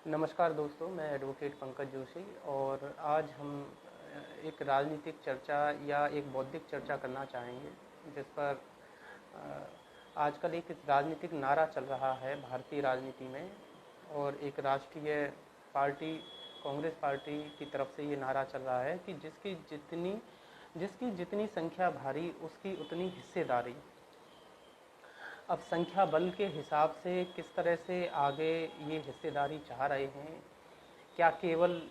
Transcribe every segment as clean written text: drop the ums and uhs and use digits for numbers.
नमस्कार दोस्तों, मैं एडवोकेट पंकज जोशी और आज हम एक राजनीतिक चर्चा या एक बौद्धिक चर्चा करना चाहेंगे जिस पर आजकल एक राजनीतिक नारा चल रहा है भारतीय राजनीति में। और एक राष्ट्रीय पार्टी कांग्रेस पार्टी की तरफ से ये नारा चल रहा है कि जिसकी जितनी संख्या भारी उसकी उतनी हिस्सेदारी। अब संख्या बल के हिसाब से किस तरह से आगे ये हिस्सेदारी चाह रहे हैं, क्या केवल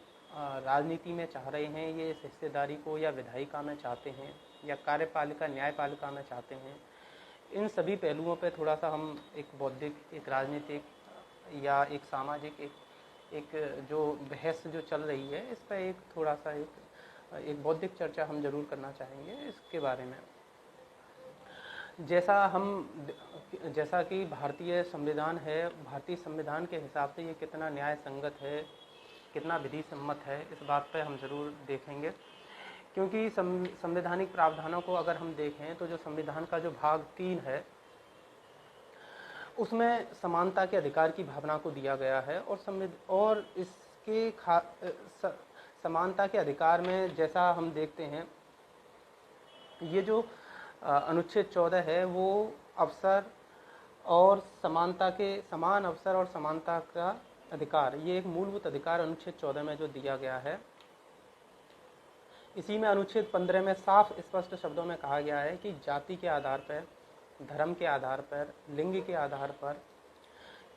राजनीति में चाह रहे हैं ये इस हिस्सेदारी को, या विधायिका में चाहते हैं, या कार्यपालिका न्यायपालिका में चाहते हैं। इन सभी पहलुओं पर थोड़ा सा हम एक बौद्धिक, एक राजनीतिक या एक सामाजिक एक जो बहस जो चल रही है इस पर एक थोड़ा सा एक बौद्धिक चर्चा हम जरूर करना चाहेंगे इसके बारे में। जैसा कि भारतीय संविधान है, भारतीय संविधान के हिसाब से ये कितना न्याय संगत है, कितना विधि सम्मत है, इस बात पर हम ज़रूर देखेंगे। क्योंकि संवैधानिक प्रावधानों को अगर हम देखें तो जो संविधान का जो भाग 3 है उसमें समानता के अधिकार की भावना को दिया गया है। और इसके समानता के अधिकार में जैसा हम देखते हैं, ये जो अनुच्छेद 14 है वो अवसर और समानता के, समान अवसर और समानता का अधिकार, ये एक मूलभूत अधिकार अनुच्छेद 14 में जो दिया गया है। इसी में अनुच्छेद 15 में साफ स्पष्ट शब्दों में कहा गया है कि जाति के आधार पर, धर्म के आधार पर, लिंग के आधार पर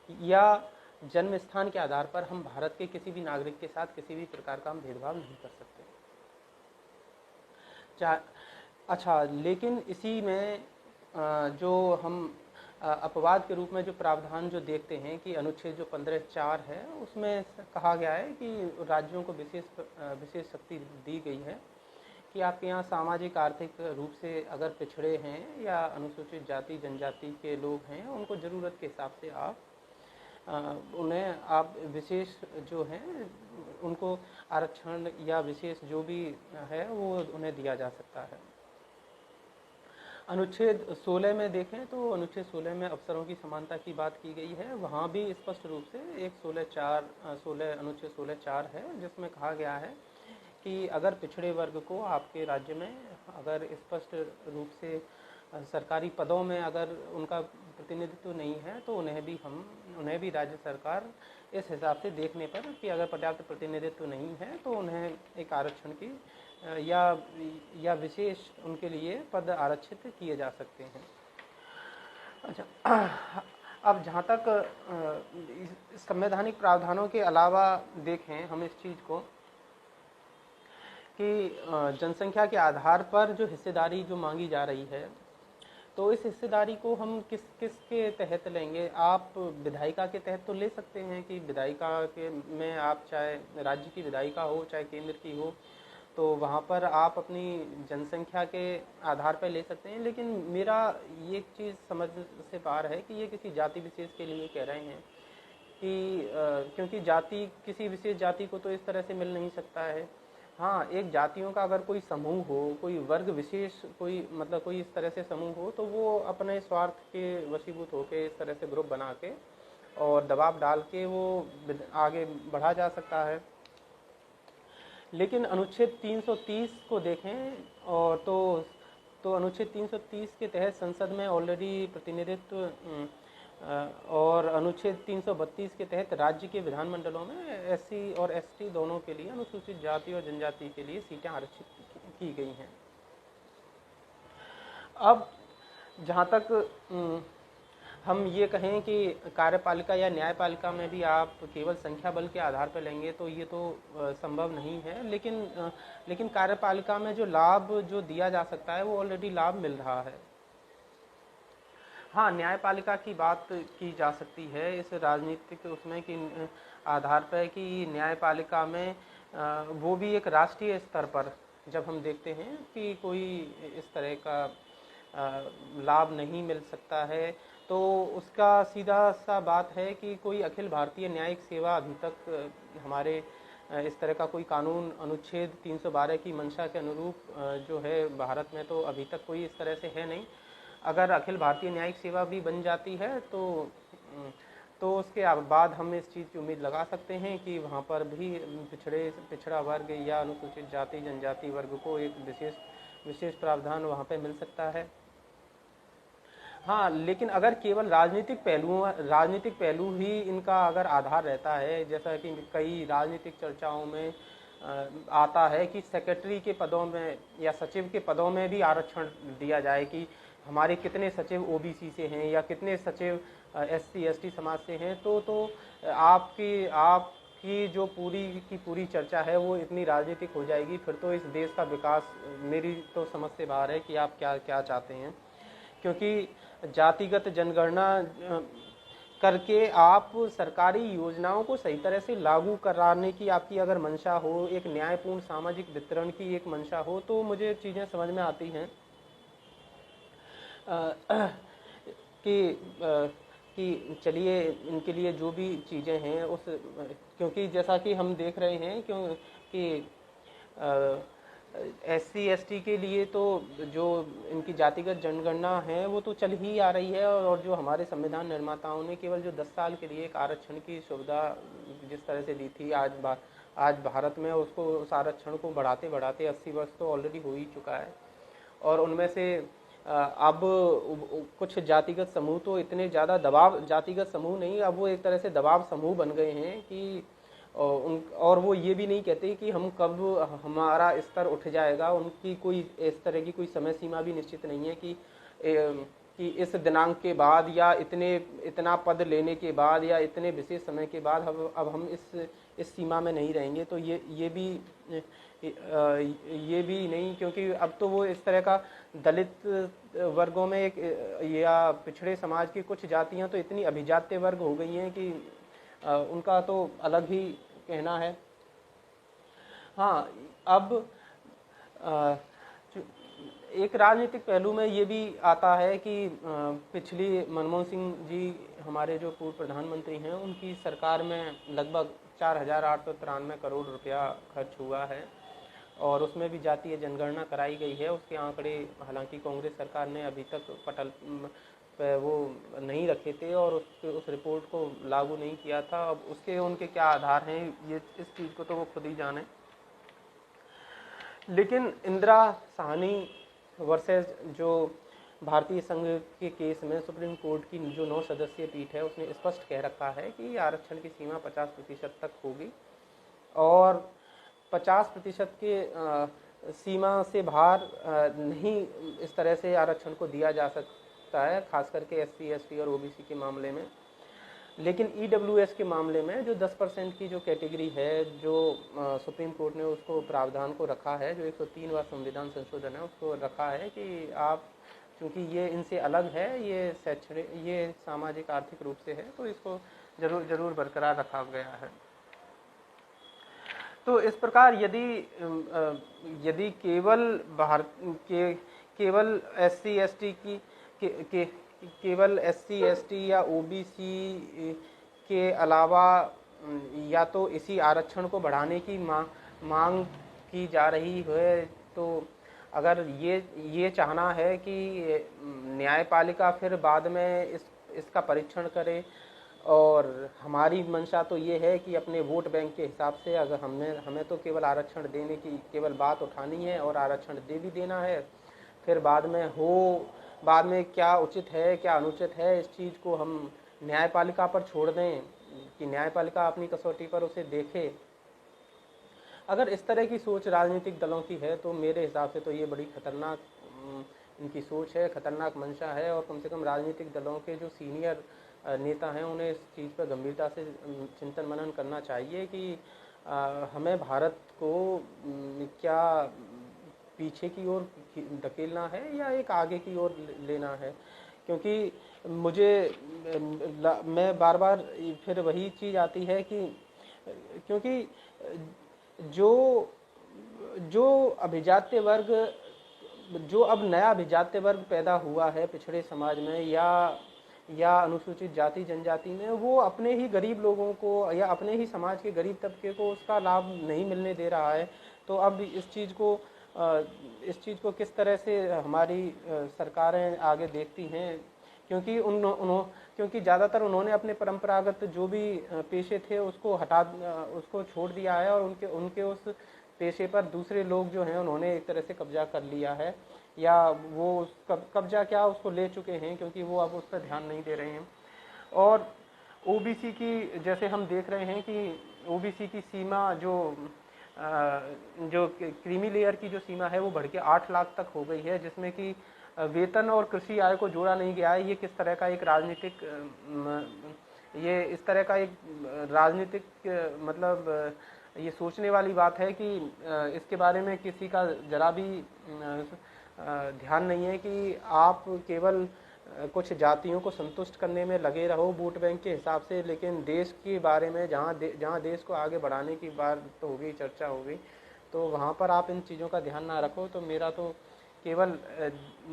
या जन्म स्थान के आधार पर हम भारत के किसी भी नागरिक के साथ किसी भी प्रकार का हम भेदभाव नहीं कर सकते। अच्छा, लेकिन इसी में जो हम अपवाद के रूप में जो प्रावधान जो देखते हैं कि अनुच्छेद जो 15(4) है उसमें कहा गया है कि राज्यों को विशेष शक्ति दी गई है कि आपके यहाँ सामाजिक आर्थिक रूप से अगर पिछड़े हैं या अनुसूचित जाति जनजाति के लोग हैं, उनको ज़रूरत के हिसाब से उन्हें आप विशेष जो हैं उनको आरक्षण या विशेष जो भी है वो उन्हें दिया जा सकता है। अनुच्छेद 16 में देखें तो अनुच्छेद 16 में अवसरों की समानता की बात की गई है। वहाँ भी स्पष्ट रूप से एक अनुच्छेद 16(4) है जिसमें कहा गया है कि अगर पिछड़े वर्ग को आपके राज्य में अगर स्पष्ट रूप से सरकारी पदों में अगर उनका प्रतिनिधित्व नहीं है तो उन्हें भी राज्य सरकार इस हिसाब से देखने पर कि अगर पर्याप्त प्रतिनिधित्व नहीं है तो उन्हें एक आरक्षण की या विशेष उनके लिए पद आरक्षित किए जा सकते हैं। अच्छा, अब जहाँ तक संवैधानिक प्रावधानों के अलावा देखें हम इस चीज़ को कि जनसंख्या के आधार पर जो हिस्सेदारी जो मांगी जा रही है, तो इस हिस्सेदारी को हम किसके तहत लेंगे। आप विधायिका के तहत तो ले सकते हैं कि विधायिका के में आप चाहे राज्य की विधायिका हो चाहे केंद्र की हो, तो वहाँ पर आप अपनी जनसंख्या के आधार पर ले सकते हैं। लेकिन मेरा ये चीज़ समझ से बाहर है कि ये किसी जाति विशेष के लिए कह रहे हैं कि क्योंकि किसी विशेष जाति को तो इस तरह से मिल नहीं सकता है। हाँ, एक जातियों का अगर कोई समूह हो, कोई वर्ग विशेष, कोई इस तरह से समूह हो, तो वो अपने स्वार्थ के वशीभूत होकर इस तरह से ग्रुप बना के और दबाव डाल के वो आगे बढ़ा जा सकता है। लेकिन अनुच्छेद 330 को देखें और तो अनुच्छेद 330 के तहत संसद में ऑलरेडी प्रतिनिधित्व और अनुच्छेद 332 के तहत राज्य के विधानमंडलों में एससी और एसटी दोनों के लिए, अनुसूचित जाति और जनजाति के लिए सीटें आरक्षित की गई हैं। अब जहाँ तक हम ये कहें कि कार्यपालिका या न्यायपालिका में भी आप केवल संख्या बल के आधार पर लेंगे तो ये तो संभव नहीं है। लेकिन कार्यपालिका में जो लाभ जो दिया जा सकता है वो ऑलरेडी लाभ मिल रहा है। हाँ, न्यायपालिका की बात की जा सकती है इस राजनीतिक उसमें कि आधार पर कि न्यायपालिका में वो भी एक राष्ट्रीय स्तर पर जब हम देखते हैं कि कोई इस तरह का लाभ नहीं मिल सकता है, तो उसका सीधा सा बात है कि कोई अखिल भारतीय न्यायिक सेवा अभी तक हमारे इस तरह का कोई कानून अनुच्छेद 312 की मंशा के अनुरूप जो है भारत में, तो अभी तक कोई इस तरह से है नहीं। अगर अखिल भारतीय न्यायिक सेवा भी बन जाती है तो उसके बाद हम इस चीज़ की उम्मीद लगा सकते हैं कि वहाँ पर भी पिछड़ा वर्ग या अनुसूचित जाति जनजाति वर्ग को एक विशेष प्रावधान वहाँ पे मिल सकता है। हाँ, लेकिन अगर केवल राजनीतिक पहलू ही इनका अगर आधार रहता है, जैसा कि कई राजनीतिक चर्चाओं में आता है कि सेक्रेटरी के पदों में या सचिव के पदों में भी आरक्षण दिया जाए, कि हमारे कितने सचिव ओबीसी से हैं या कितने सचिव एससी एसटी समाज से हैं, तो आपकी जो पूरी चर्चा है वो इतनी राजनीतिक हो जाएगी, फिर तो इस देश का विकास मेरी तो समझ से बाहर है कि आप क्या क्या चाहते हैं। क्योंकि जातिगत जनगणना करके आप सरकारी योजनाओं को सही तरह से लागू कराने की आपकी अगर मंशा हो, एक न्यायपूर्ण सामाजिक वितरण की एक मंशा हो, तो मुझे चीज़ें समझ में आती हैं कि चलिए इनके लिए जो भी चीज़ें हैं उस, क्योंकि जैसा कि हम देख रहे हैं कि एससी एसटी के लिए तो जो इनकी जातिगत जनगणना है वो तो चल ही आ रही है, और जो हमारे संविधान निर्माताओं ने केवल जो 10 साल के लिए एक आरक्षण की सुविधा जिस तरह से दी थी, आज भारत में उसको उस आरक्षण को बढ़ाते बढ़ाते 80 वर्ष तो ऑलरेडी हो ही चुका है। और उनमें से अब कुछ जातिगत समूह तो इतने ज़्यादा जातिगत समूह नहीं, अब वो एक तरह से दबाव समूह बन गए हैं कि और वो ये भी नहीं कहते कि हम कब हमारा स्तर उठ जाएगा। उनकी कोई इस तरह की कोई समय सीमा भी निश्चित नहीं है कि इस दिनांक के बाद या इतना पद लेने के बाद या इतने विशेष समय के बाद अब हम इस सीमा में नहीं रहेंगे। तो ये भी नहीं, क्योंकि अब तो वो इस तरह का दलित वर्गों में एक या पिछड़े समाज की कुछ जातियां तो इतनी अभिजात्य वर्ग हो गई हैं कि उनका तो अलग ही कहना है। हाँ, अब एक राजनीतिक पहलू में ये भी आता है कि पिछली मनमोहन सिंह जी हमारे जो पूर्व प्रधानमंत्री हैं, उनकी सरकार में लगभग 4,893 करोड़ रुपया खर्च हुआ है, और उसमें भी जातीय जनगणना कराई गई है। उसके आंकड़े हालांकि कांग्रेस सरकार ने अभी तक पटल पे वो नहीं रखे थे और उस रिपोर्ट को लागू नहीं किया था। अब उसके उनके क्या आधार हैं, ये इस चीज़ को तो वो खुद ही जाने। लेकिन इंदिरा साहनी वर्सेस जो भारतीय संघ के केस में सुप्रीम कोर्ट की जो 9 सदस्यीय पीठ है, उसने स्पष्ट कह रखा है कि आरक्षण की सीमा 50% तक होगी, और 50% के सीमा से बाहर नहीं इस तरह से आरक्षण को दिया जा सकता है, खास करके एससी एसटी और ओबीसी के मामले में। लेकिन ईडब्ल्यूएस के मामले में जो 10% की जो कैटेगरी है, जो सुप्रीम कोर्ट ने उसको प्रावधान को रखा है, जो 103वां संविधान संशोधन है, उसको रखा है कि आप, क्योंकि ये इनसे अलग है, ये सामाजिक आर्थिक रूप से है, तो इसको जरूर बरकरार रखा गया है। तो इस प्रकार यदि केवल एससी एसटी की केवल एससी एसटी या ओबीसी के अलावा या तो इसी आरक्षण को बढ़ाने की मांग की जा रही है, तो अगर ये चाहना है कि न्यायपालिका फिर बाद में इसका परीक्षण करे, और हमारी मंशा तो ये है कि अपने वोट बैंक के हिसाब से अगर हमें तो केवल आरक्षण देने की केवल बात उठानी है और आरक्षण दे भी देना है, फिर बाद में क्या उचित है क्या अनुचित है, इस चीज़ को हम न्यायपालिका पर छोड़ दें कि न्यायपालिका अपनी कसौटी पर उसे देखे। अगर इस तरह की सोच राजनीतिक दलों की है, तो मेरे हिसाब से तो ये बड़ी खतरनाक इनकी सोच है, खतरनाक मंशा है, और कम से कम राजनीतिक दलों के जो सीनियर नेता हैं उन्हें इस चीज़ पर गंभीरता से चिंतन मनन करना चाहिए कि हमें भारत को क्या पीछे की ओर धकेलना है या एक आगे की ओर लेना है। क्योंकि मैं बार बार फिर वही चीज़ आती है कि क्योंकि जो अभिजात्य वर्ग, जो अब नया अभिजात्य वर्ग पैदा हुआ है पिछड़े समाज में या अनुसूचित जाति जनजाति में, वो अपने ही गरीब लोगों को या अपने ही समाज के गरीब तबके को उसका लाभ नहीं मिलने दे रहा है। तो अब इस चीज़ को किस तरह से हमारी सरकारें आगे देखती हैं, क्योंकि क्योंकि ज़्यादातर उन्होंने अपने परंपरागत जो भी पेशे थे उसको छोड़ दिया है, और उनके उनके उस पेशे पर दूसरे लोग जो हैं उन्होंने एक तरह से कब्जा कर लिया है, या वो कब्जा क्या उसको ले चुके हैं, क्योंकि वो अब उस पर ध्यान नहीं दे रहे हैं। और ओबीसी की जैसे हम देख रहे हैं कि ओबीसी की सीमा जो क्रीमी लेयर की जो सीमा है वो बढ़ के 8 लाख तक हो गई है, जिसमें कि वेतन और कृषि आय को जोड़ा नहीं गया है। ये किस तरह का एक राजनीतिक ये इस तरह का एक राजनीतिक मतलब ये सोचने वाली बात है कि इसके बारे में किसी का जरा भी ध्यान नहीं है कि आप केवल कुछ जातियों को संतुष्ट करने में लगे रहो वोट बैंक के हिसाब से, लेकिन देश के बारे में जहाँ देश को आगे बढ़ाने की बात तो होगी, चर्चा होगी, तो वहाँ पर आप इन चीज़ों का ध्यान ना रखो। तो मेरा तो केवल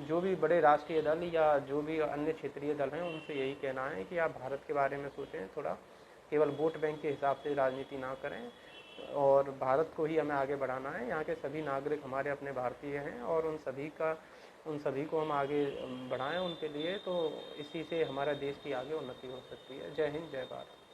जो भी बड़े राष्ट्रीय दल या जो भी अन्य क्षेत्रीय दल हैं उनसे यही कहना है कि आप भारत के बारे में सोचें थोड़ा, केवल वोट बैंक के हिसाब से राजनीति ना करें, और भारत को ही हमें आगे बढ़ाना है। यहाँ के सभी नागरिक हमारे अपने भारतीय हैं, और उन सभी को हम आगे बढ़ाएं उनके लिए, तो इसी से हमारा देश की आगे उन्नति हो सकती है। जय हिंद, जय भारत।